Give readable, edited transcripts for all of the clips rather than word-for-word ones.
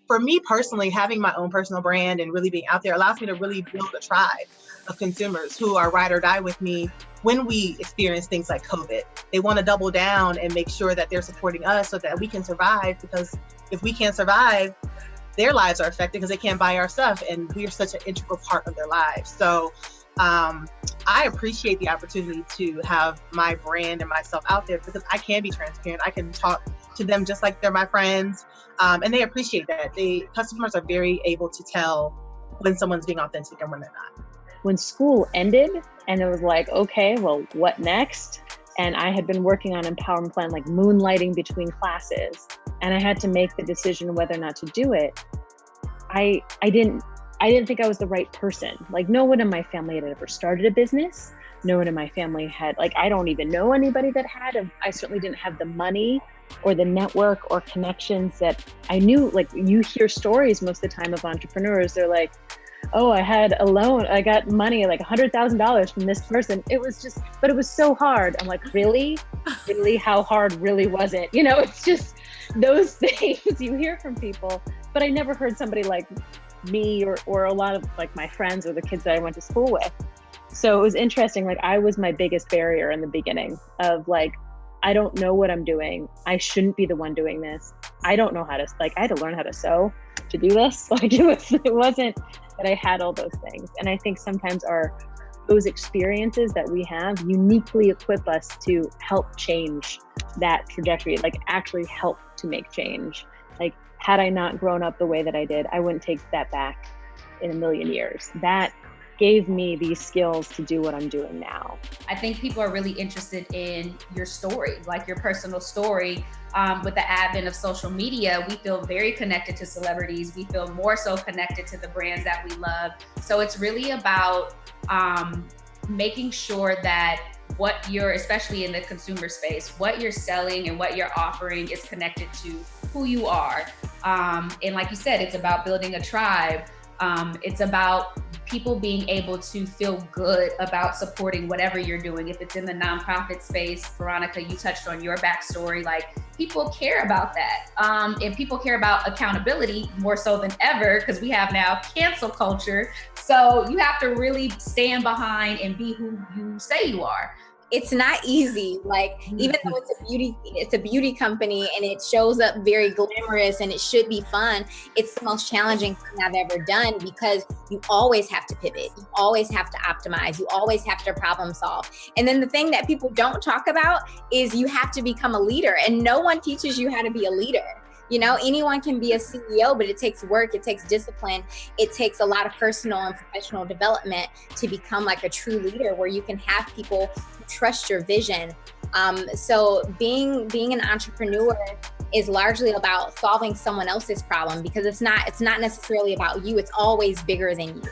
for me personally, having my own personal brand and really being out there allows me to really build a tribe of consumers who are ride or die with me when we experience things like COVID. They want to double down and make sure that they're supporting us so that we can survive, because if we can't survive, their lives are affected because they can't buy our stuff, and we are such an integral part of their lives. So I appreciate the opportunity to have my brand and myself out there, because I can be transparent. I can talk to them just like they're my friends, and they appreciate that. Customers are very able to tell when someone's being authentic and when they're not. When school ended and it was like, okay, well, what next? And I had been working on empowerment plan, like moonlighting between classes, and I had to make the decision whether or not to do it. I didn't think I was the right person. Like, no one in my family had ever started a business. No one in my family had, like, I don't even know anybody that had. I certainly didn't have the money or the network or connections that I knew. Like, you hear stories most of the time of entrepreneurs. They're like, oh, I had a loan. I got money, like $100,000 from this person. It was just, but it was so hard. I'm like, really? Really? How hard really was it? You know, it's just those things you hear from people, but I never heard somebody like me or a lot of like my friends or the kids that I went to school with. So it was interesting. Like, I was my biggest barrier in the beginning of like, I don't know what I'm doing. I shouldn't be the one doing this. I don't know how to, like, I had to learn how to sew to do this. Like, it wasn't that I had all those things. And I think sometimes those experiences that we have uniquely equip us to help change that trajectory, like actually help to make change. Like, had I not grown up the way that I did, I wouldn't take that back in a million years. That gave me these skills to do what I'm doing now. I think people are really interested in your story, like your personal story. With the advent of social media, we feel very connected to celebrities. We feel more so connected to the brands that we love. So it's really about making sure that what you're, especially in the consumer space, what you're selling and what you're offering is connected to who you are. And like you said, it's about building a tribe. It's about people being able to feel good about supporting whatever you're doing. If it's in the nonprofit space, Veronica, you touched on your backstory, like people care about that. And people care about accountability more so than ever, because we have now cancel culture. So you have to really stand behind and be who you say you are. It's not easy. Like, even though it's a beauty company and it shows up very glamorous and it should be fun, it's the most challenging thing I've ever done, because you always have to pivot. You always have to optimize. You always have to problem solve. And then the thing that people don't talk about is you have to become a leader, and no one teaches you how to be a leader. You know, anyone can be a CEO, but it takes work, it takes discipline, it takes a lot of personal and professional development to become like a true leader, where you can have people who trust your vision. So being an entrepreneur is largely about solving someone else's problem, because it's not necessarily about you. It's always bigger than you.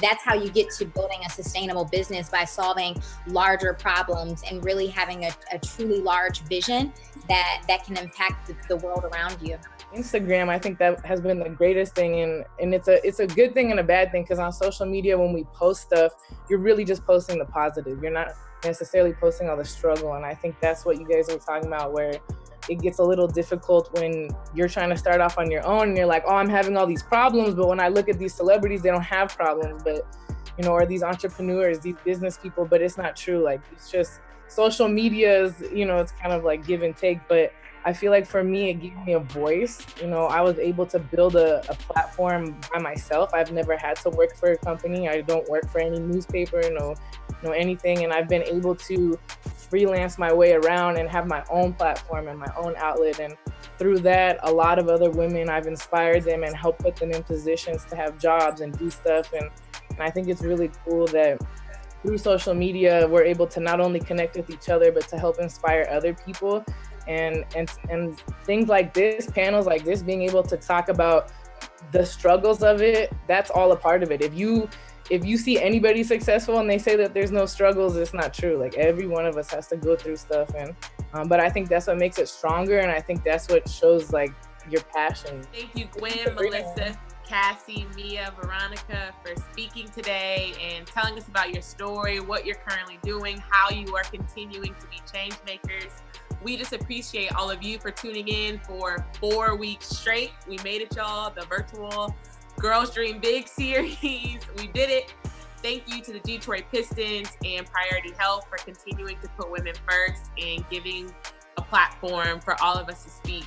That's how you get to building a sustainable business, by solving larger problems and really having a truly large vision that can impact the world around you. Instagram, I think that has been the greatest thing, and it's a good thing and a bad thing, because on social media, when we post stuff, you're really just posting the positive. You're not necessarily posting all the struggle, and I think that's what you guys were talking about, where it gets a little difficult when you're trying to start off on your own and you're like, oh, I'm having all these problems, but when I look at these celebrities, they don't have problems, but, you know, or these entrepreneurs, these business people, but it's not true. Like, it's just social media is, you know, it's kind of like give and take, but I feel like for me, it gave me a voice. You know, I was able to build a platform by myself. I've never had to work for a company. I don't work for any newspaper, no anything. And I've been able to freelance my way around and have my own platform and my own outlet. And through that, a lot of other women, I've inspired them and helped put them in positions to have jobs and do stuff. And I think it's really cool that through social media, we're able to not only connect with each other, but to help inspire other people. And things like this, panels like this, being able to talk about the struggles of it, that's all a part of it. If you see anybody successful and they say that there's no struggles, it's not true. Like, every one of us has to go through stuff, and but I think that's what makes it stronger, and I think that's what shows like your passion. Thank you, Gwen, Melissa, Cassie, Mia, Veronika, for speaking today and telling us about your story, what you're currently doing, how you are continuing to be change makers. We just appreciate all of you for tuning in for 4 weeks straight. We made it, y'all. The virtual Girls Dream Big series. We did it. Thank you to the Detroit Pistons and Priority Health for continuing to put women first and giving a platform for all of us to speak.